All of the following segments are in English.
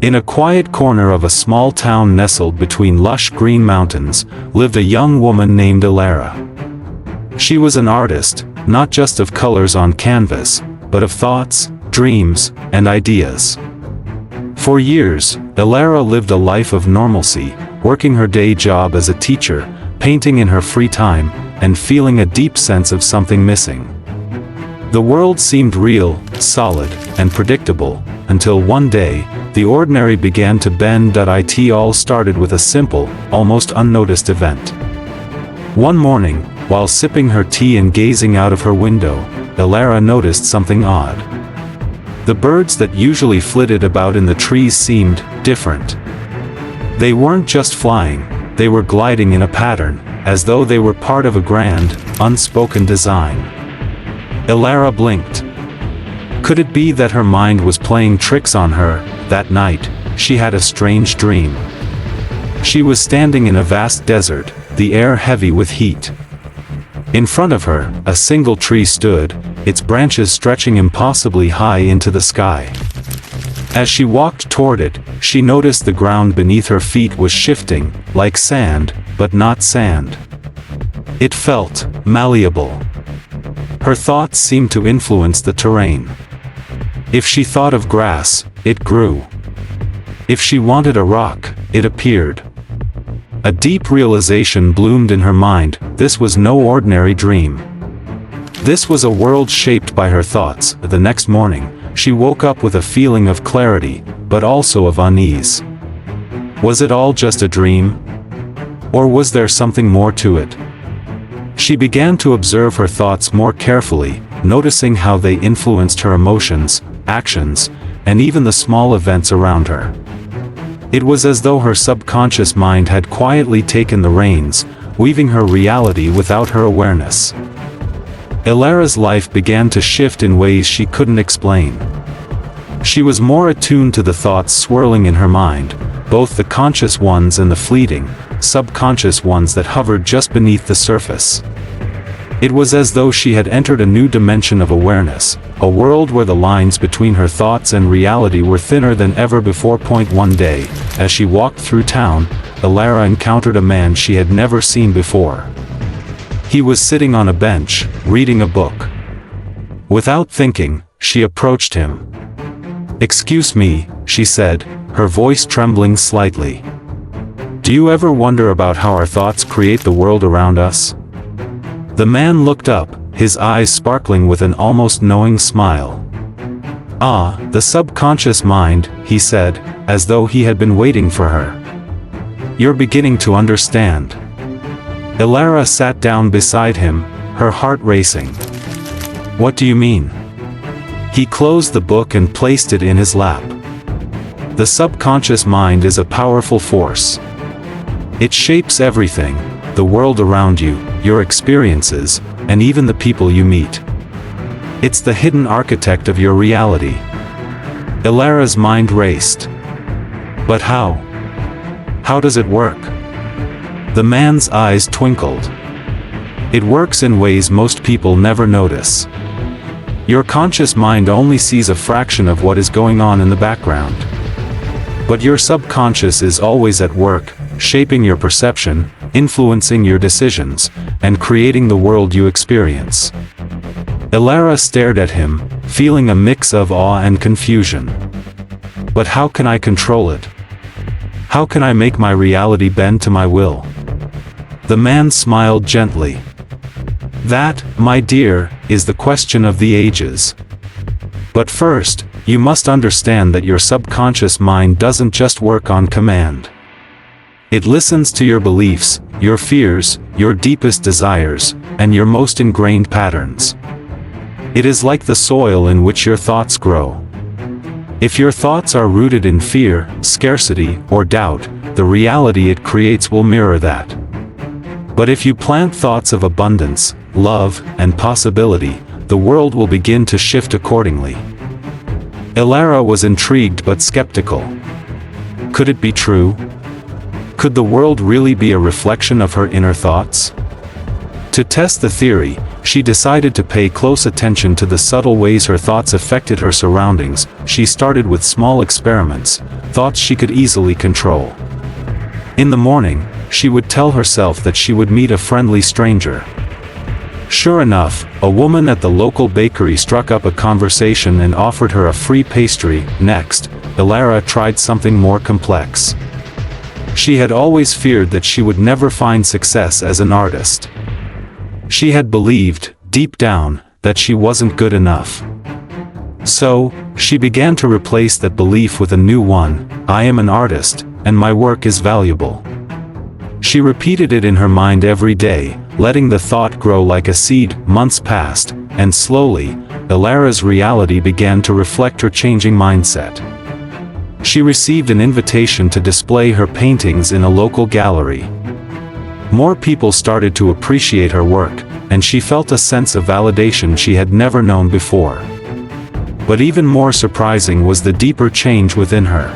In a quiet corner of a small town nestled between lush green mountains, lived a young woman named Elara. She was an artist, not just of colors on canvas, but of thoughts, dreams, and ideas. For years, Elara lived a life of normalcy, working her day job as a teacher, painting in her free time, and feeling a deep sense of something missing. The world seemed real, solid, and predictable, until one day, the ordinary began to bend. It all started with a simple, almost unnoticed event. One morning, while sipping her tea and gazing out of her window, Elara noticed something odd. The birds that usually flitted about in the trees seemed different. They weren't just flying, they were gliding in a pattern, as though they were part of a grand, unspoken design. Elara blinked. Could it be that her mind was playing tricks on her? That night, she had a strange dream. She was standing in a vast desert, the air heavy with heat. In front of her, a single tree stood, its branches stretching impossibly high into the sky. As she walked toward it, she noticed the ground beneath her feet was shifting, like sand, but not sand. It felt malleable. Her thoughts seemed to influence the terrain. If she thought of grass, it grew. If she wanted a rock, it appeared. A deep realization bloomed in her mind: this was no ordinary dream. This was a world shaped by her thoughts. The next morning, she woke up with a feeling of clarity, but also of unease. Was it all just a dream? Or was there something more to it? She began to observe her thoughts more carefully, noticing how they influenced her emotions, actions, and even the small events around her. It was as though her subconscious mind had quietly taken the reins, weaving her reality without her awareness. Elara's life began to shift in ways she couldn't explain. She was more attuned to the thoughts swirling in her mind, both the conscious ones and the fleeting, subconscious ones that hovered just beneath the surface. It was as though she had entered a new dimension of awareness, a world where the lines between her thoughts and reality were thinner than ever before. One day, as she walked through town, Elara encountered a man she had never seen before. He was sitting on a bench, reading a book. Without thinking, she approached him. "Excuse me," she said, her voice trembling slightly. "Do you ever wonder about how our thoughts create the world around us?" The man looked up, his eyes sparkling with an almost knowing smile. "Ah, the subconscious mind," he said, as though he had been waiting for her. "You're beginning to understand." Elara sat down beside him, her heart racing. "What do you mean?" He closed the book and placed it in his lap. The subconscious mind is a powerful force. It shapes everything: the world around you, your experiences, and even the people you meet. It's the hidden architect of your reality. Elara's mind raced. But how? How does it work? The man's eyes twinkled. It works in ways most people never notice. Your conscious mind only sees a fraction of what is going on in the background. But your subconscious is always at work, shaping your perception, influencing your decisions, and creating the world you experience. Elara stared at him, feeling a mix of awe and confusion. But how can I control it? How can I make my reality bend to my will? The man smiled gently. That, my dear, is the question of the ages. But first, you must understand that your subconscious mind doesn't just work on command. It listens to your beliefs, your fears, your deepest desires, and your most ingrained patterns. It is like the soil in which your thoughts grow. If your thoughts are rooted in fear, scarcity, or doubt, the reality it creates will mirror that. But if you plant thoughts of abundance, love, and possibility, the world will begin to shift accordingly. Elara was intrigued but skeptical. Could it be true? Could the world really be a reflection of her inner thoughts? To test the theory, she decided to pay close attention to the subtle ways her thoughts affected her surroundings. She started with small experiments, thoughts she could easily control. In the morning, she would tell herself that she would meet a friendly stranger. Sure enough, a woman at the local bakery struck up a conversation and offered her a free pastry. Next, Elara tried something more complex. She had always feared that she would never find success as an artist. She had believed, deep down, that she wasn't good enough. So, she began to replace that belief with a new one: I am an artist, and my work is valuable. She repeated it in her mind every day, letting the thought grow like a seed. Months passed, and slowly, Elara's reality began to reflect her changing mindset. She received an invitation to display her paintings in a local gallery. More people started to appreciate her work, and she felt a sense of validation she had never known before. But even more surprising was the deeper change within her.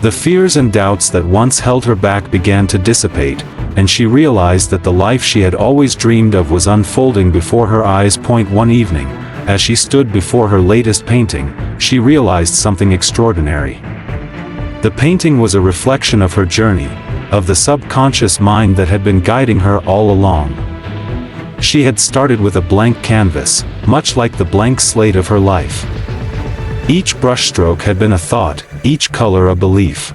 The fears and doubts that once held her back began to dissipate, and she realized that the life she had always dreamed of was unfolding before her eyes. One evening, as she stood before her latest painting, she realized something extraordinary. The painting was a reflection of her journey, of the subconscious mind that had been guiding her all along. She had started with a blank canvas, much like the blank slate of her life. Each brushstroke had been a thought, each color a belief.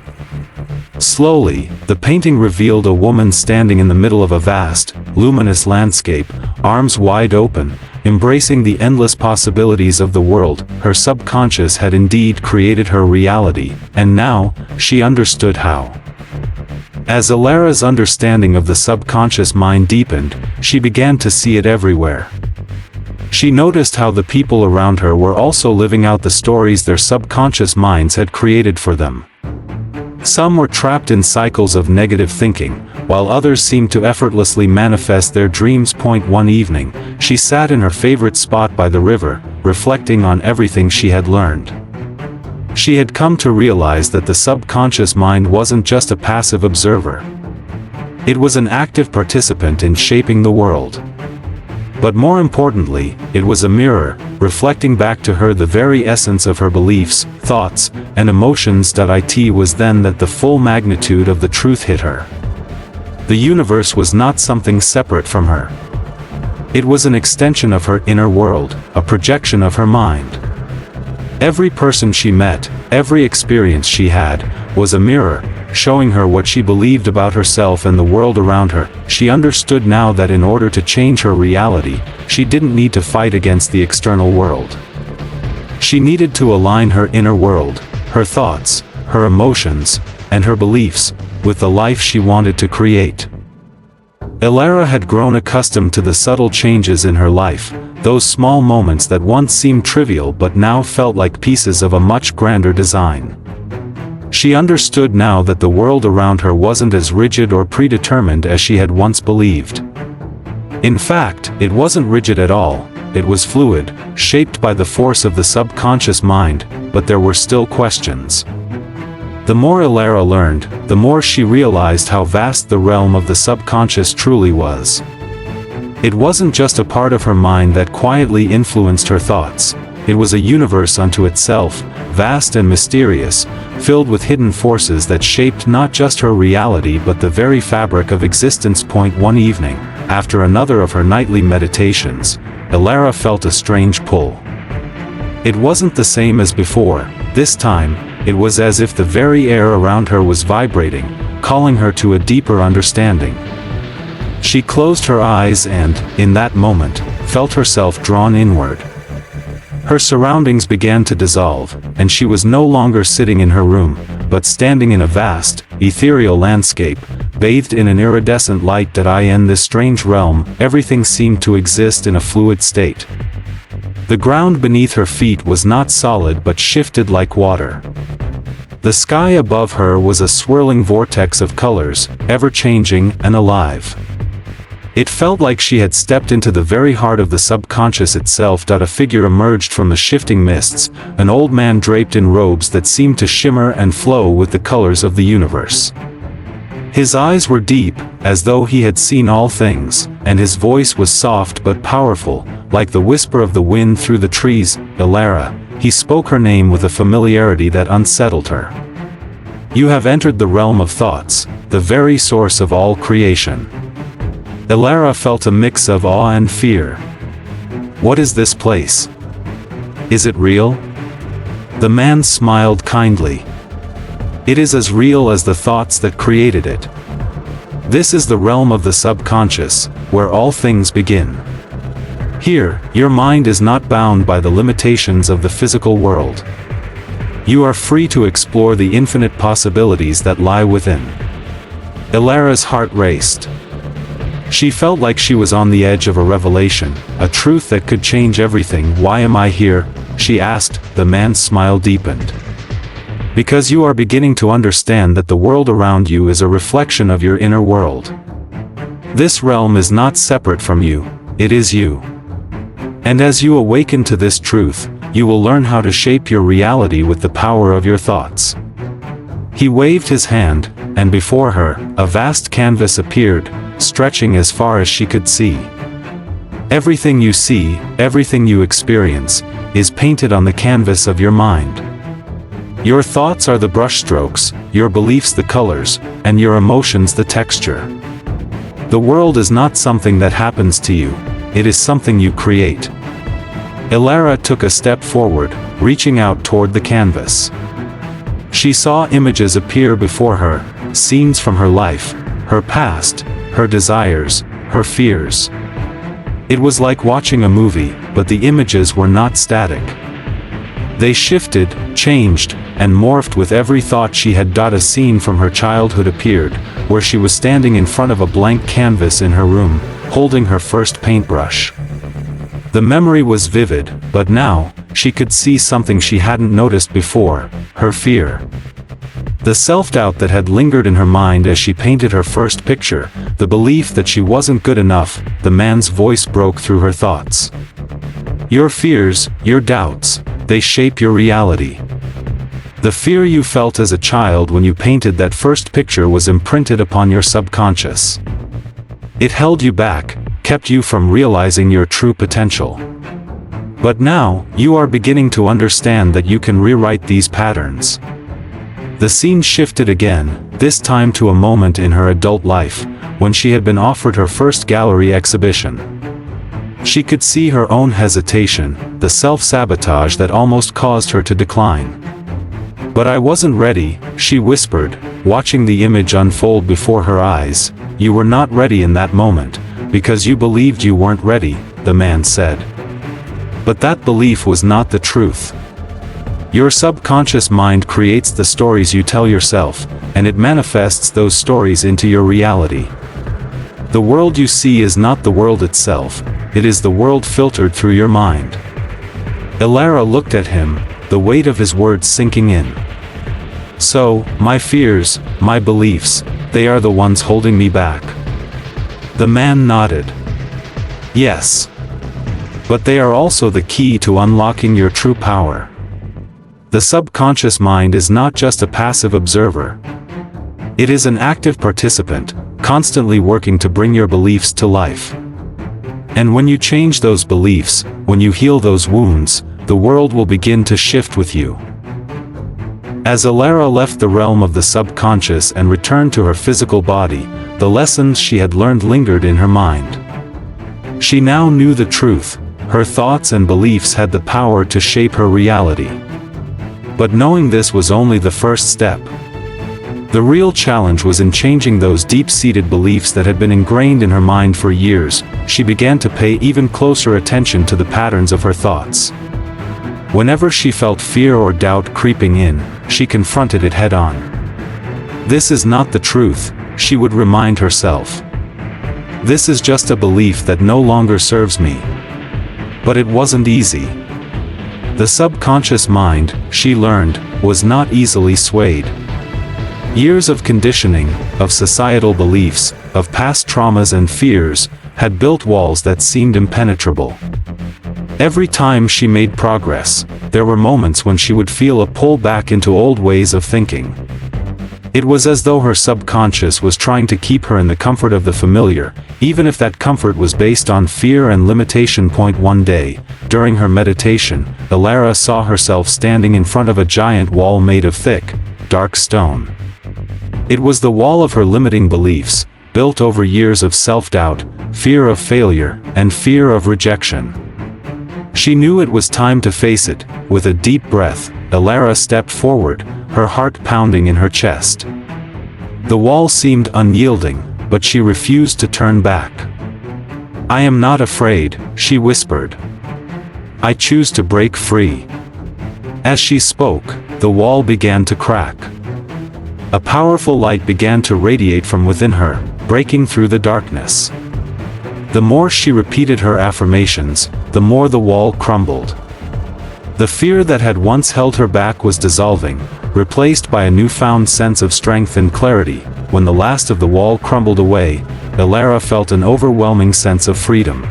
Slowly, the painting revealed a woman standing in the middle of a vast, luminous landscape, arms wide open, embracing the endless possibilities of the world. Her subconscious had indeed created her reality, and now, she understood how. As Elara's understanding of the subconscious mind deepened, she began to see it everywhere. She noticed how the people around her were also living out the stories their subconscious minds had created for them. Some were trapped in cycles of negative thinking, while others seemed to effortlessly manifest their dreams. One evening, she sat in her favorite spot by the river, reflecting on everything she had learned. She had come to realize that the subconscious mind wasn't just a passive observer. It was an active participant in shaping the world. But more importantly, it was a mirror, reflecting back to her the very essence of her beliefs, thoughts, and emotions. It was then that the full magnitude of the truth hit her. The universe was not something separate from her. It was an extension of her inner world, a projection of her mind. Every person she met, every experience she had, was a mirror, showing her what she believed about herself and the world around her. She understood now that in order to change her reality, she didn't need to fight against the external world. She needed to align her inner world, her thoughts, her emotions, and her beliefs, with the life she wanted to create. Elara had grown accustomed to the subtle changes in her life, those small moments that once seemed trivial but now felt like pieces of a much grander design. She understood now that the world around her wasn't as rigid or predetermined as she had once believed. In fact, it wasn't rigid at all, it was fluid, shaped by the force of the subconscious mind, but there were still questions. The more Elara learned, the more she realized how vast the realm of the subconscious truly was. It wasn't just a part of her mind that quietly influenced her thoughts. It was a universe unto itself, vast and mysterious, filled with hidden forces that shaped not just her reality but the very fabric of existence. One evening, after another of her nightly meditations, Elara felt a strange pull. It wasn't the same as before. This time, it was as if the very air around her was vibrating, calling her to a deeper understanding. She closed her eyes and, in that moment, felt herself drawn inward. Her surroundings began to dissolve, and she was no longer sitting in her room, but standing in a vast, ethereal landscape, bathed in an iridescent light. In this strange realm, everything seemed to exist in a fluid state. The ground beneath her feet was not solid but shifted like water. The sky above her was a swirling vortex of colors, ever-changing and alive. It felt like she had stepped into the very heart of the subconscious itself. A figure emerged from the shifting mists, an old man draped in robes that seemed to shimmer and flow with the colors of the universe. His eyes were deep, as though he had seen all things, and his voice was soft but powerful, like the whisper of the wind through the trees. Elara. He spoke her name with a familiarity that unsettled her. You have entered the realm of thoughts, the very source of all creation. Elara felt a mix of awe and fear. What is this place? Is it real? The man smiled kindly. It is as real as the thoughts that created it. This is the realm of the subconscious, where all things begin. Here, your mind is not bound by the limitations of the physical world. You are free to explore the infinite possibilities that lie within. Elara's heart raced. She felt like she was on the edge of a revelation, a truth that could change everything. Why am I here? She asked. The man's smile deepened. Because you are beginning to understand that the world around you is a reflection of your inner world. This realm is not separate from you, it is you. And as you awaken to this truth, you will learn how to shape your reality with the power of your thoughts. He waved his hand, and before her, a vast canvas appeared, stretching as far as she could see. Everything you see, everything you experience, is painted on the canvas of your mind. Your thoughts are the brushstrokes, your beliefs the colors, and your emotions the texture. The world is not something that happens to you, it is something you create. Elara took a step forward, reaching out toward the canvas. She saw images appear before her, scenes from her life, her past, her desires, her fears. It was like watching a movie, but the images were not static. They shifted, changed, and morphed with every thought she had. A scene from her childhood appeared, where she was standing in front of a blank canvas in her room, holding her first paintbrush. The memory was vivid, but now, she could see something she hadn't noticed before: her fear. The self-doubt that had lingered in her mind as she painted her first picture, the belief that she wasn't good enough. The man's voice broke through her thoughts. Your fears, your doubts, they shape your reality. The fear you felt as a child when you painted that first picture was imprinted upon your subconscious. It held you back, kept you from realizing your true potential. But now, you are beginning to understand that you can rewrite these patterns. The scene shifted again, this time to a moment in her adult life, when she had been offered her first gallery exhibition. She could see her own hesitation, the self-sabotage that almost caused her to decline. But I wasn't ready, she whispered, watching the image unfold before her eyes. You were not ready in that moment, because you believed you weren't ready, the man said. But that belief was not the truth. Your subconscious mind creates the stories you tell yourself, and it manifests those stories into your reality. The world you see is not the world itself, it is the world filtered through your mind. Elara looked at him, the weight of his words sinking in. So, my fears, my beliefs, they are the ones holding me back. The man nodded. Yes. But they are also the key to unlocking your true power. The subconscious mind is not just a passive observer. It is an active participant, constantly working to bring your beliefs to life. And when you change those beliefs, when you heal those wounds, the world will begin to shift with you. As Elara left the realm of the subconscious and returned to her physical body, the lessons she had learned lingered in her mind. She now knew the truth: her thoughts and beliefs had the power to shape her reality. But knowing this was only the first step. The real challenge was in changing those deep-seated beliefs that had been ingrained in her mind for years. She began to pay even closer attention to the patterns of her thoughts. Whenever she felt fear or doubt creeping in, she confronted it head-on. This is not the truth, she would remind herself. This is just a belief that no longer serves me. But it wasn't easy. The subconscious mind, she learned, was not easily swayed. Years of conditioning, of societal beliefs, of past traumas and fears, had built walls that seemed impenetrable. Every time she made progress, there were moments when she would feel a pull back into old ways of thinking. It was as though her subconscious was trying to keep her in the comfort of the familiar, even if that comfort was based on fear and limitation. One day, during her meditation, Elara saw herself standing in front of a giant wall made of thick, dark stone. It was the wall of her limiting beliefs, built over years of self-doubt, fear of failure, and fear of rejection. She knew it was time to face it. With a deep breath, Elara stepped forward, her heart pounding in her chest. The wall seemed unyielding, but she refused to turn back. "I am not afraid," she whispered. "I choose to break free." As she spoke, the wall began to crack. A powerful light began to radiate from within her, breaking through the darkness. The more she repeated her affirmations, the more the wall crumbled. The fear that had once held her back was dissolving, replaced by a newfound sense of strength and clarity. When the last of the wall crumbled away, Elara felt an overwhelming sense of freedom.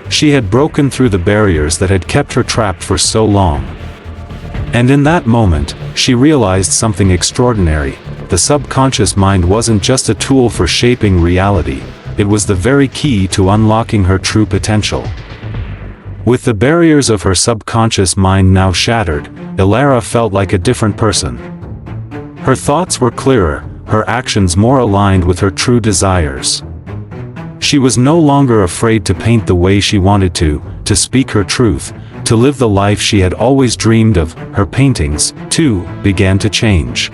She had broken through the barriers that had kept her trapped for so long. And in that moment, she realized something extraordinary. The subconscious mind wasn't just a tool for shaping reality, it was the very key to unlocking her true potential. With the barriers of her subconscious mind now shattered, Elara felt like a different person. Her thoughts were clearer, her actions more aligned with her true desires. She was no longer afraid to paint the way she wanted to speak her truth, to live the life she had always dreamed of. Her paintings, too, began to change.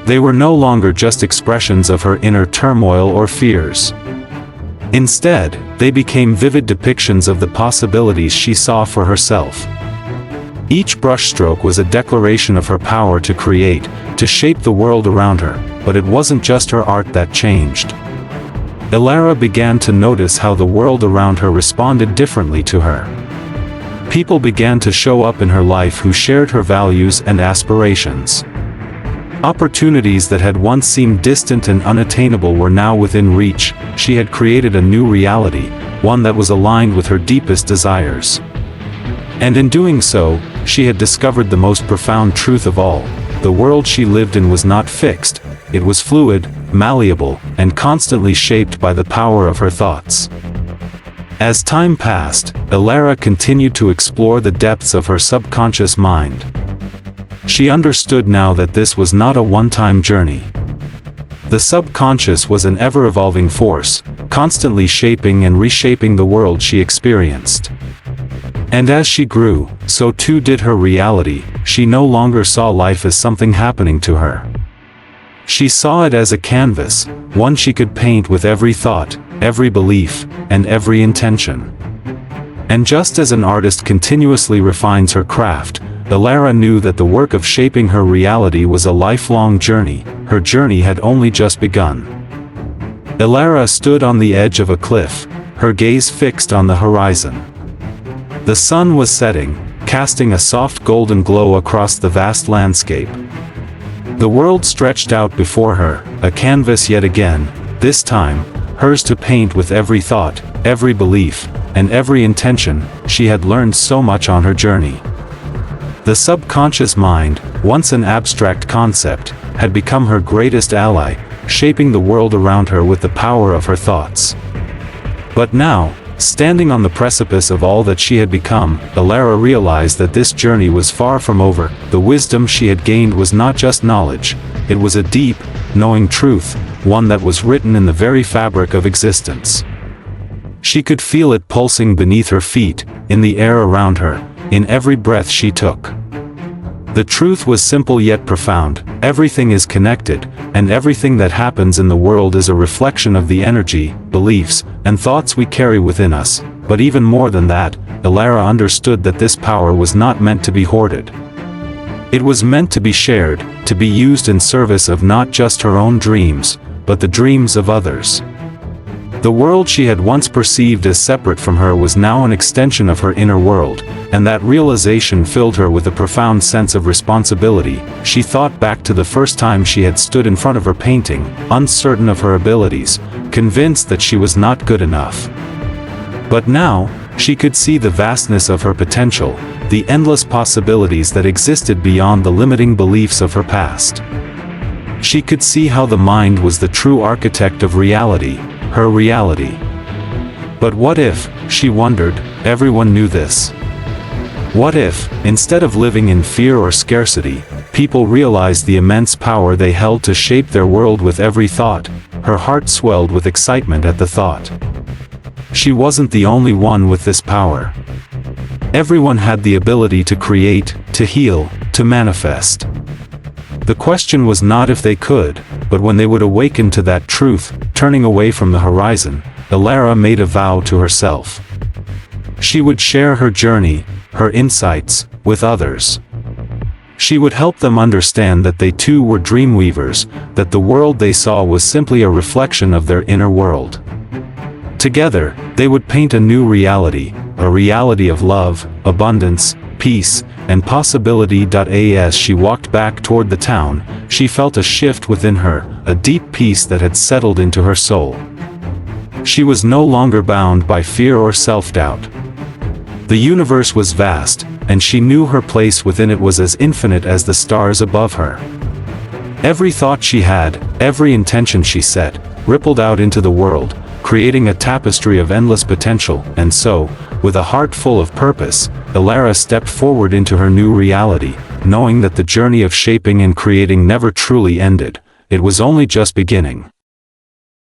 They were no longer just expressions of her inner turmoil or fears. Instead, they became vivid depictions of the possibilities she saw for herself. Each brushstroke was a declaration of her power to create, to shape the world around her, but it wasn't just her art that changed. Elara began to notice how the world around her responded differently to her. People began to show up in her life who shared her values and aspirations. Opportunities that had once seemed distant and unattainable were now within reach. She had created a new reality, one that was aligned with her deepest desires. And in doing so, she had discovered the most profound truth of all. The world she lived in was not fixed, it was fluid, malleable, and constantly shaped by the power of her thoughts. As time passed, Elara continued to explore the depths of her subconscious mind. She understood now that this was not a one-time journey. The subconscious was an ever-evolving force, constantly shaping and reshaping the world she experienced. And as she grew, so too did her reality. She no longer saw life as something happening to her. She saw it as a canvas, one she could paint with every thought, every belief, and every intention. And just as an artist continuously refines her craft, Elara knew that the work of shaping her reality was a lifelong journey. Her journey had only just begun. Elara stood on the edge of a cliff, her gaze fixed on the horizon. The sun was setting, casting a soft golden glow across the vast landscape. The world stretched out before her, a canvas yet again, this time, hers to paint with every thought, every belief, and every intention. She had learned so much on her journey. The subconscious mind, once an abstract concept, had become her greatest ally, shaping the world around her with the power of her thoughts. But now, standing on the precipice of all that she had become, Elara realized that this journey was far from over. The wisdom she had gained was not just knowledge, it was a deep, knowing truth, one that was written in the very fabric of existence. She could feel it pulsing beneath her feet, in the air around her, in every breath she took. The truth was simple yet profound: everything is connected, and everything that happens in the world is a reflection of the energy, beliefs, and thoughts we carry within us. But even more than that, Elara understood that this power was not meant to be hoarded. It was meant to be shared, to be used in service of not just her own dreams, but the dreams of others. The world she had once perceived as separate from her was now an extension of her inner world, and that realization filled her with a profound sense of responsibility. She thought back to the first time she had stood in front of her painting, uncertain of her abilities, convinced that she was not good enough. But now, she could see the vastness of her potential, the endless possibilities that existed beyond the limiting beliefs of her past. She could see how the mind was the true architect of reality, her reality. But what if, she wondered, everyone knew this? What if, instead of living in fear or scarcity, people realized the immense power they held to shape their world with every thought? Her heart swelled with excitement at the thought. She wasn't the only one with this power. Everyone had the ability to create, to heal, to manifest. The question was not if they could, but when they would awaken to that truth. Turning away from the horizon, Elara made a vow to herself. She would share her journey, her insights, with others. She would help them understand that they too were dreamweavers, that the world they saw was simply a reflection of their inner world. Together, they would paint a new reality, a reality of love, abundance, peace, and possibility. As she walked back toward the town, she felt a shift within her, a deep peace that had settled into her soul. She was no longer bound by fear or self-doubt. The universe was vast, and she knew her place within it was as infinite as the stars above her. Every thought she had, every intention she set, rippled out into the world, creating a tapestry of endless potential. And so, with a heart full of purpose, Elara stepped forward into her new reality, knowing that the journey of shaping and creating never truly ended. It was only just beginning.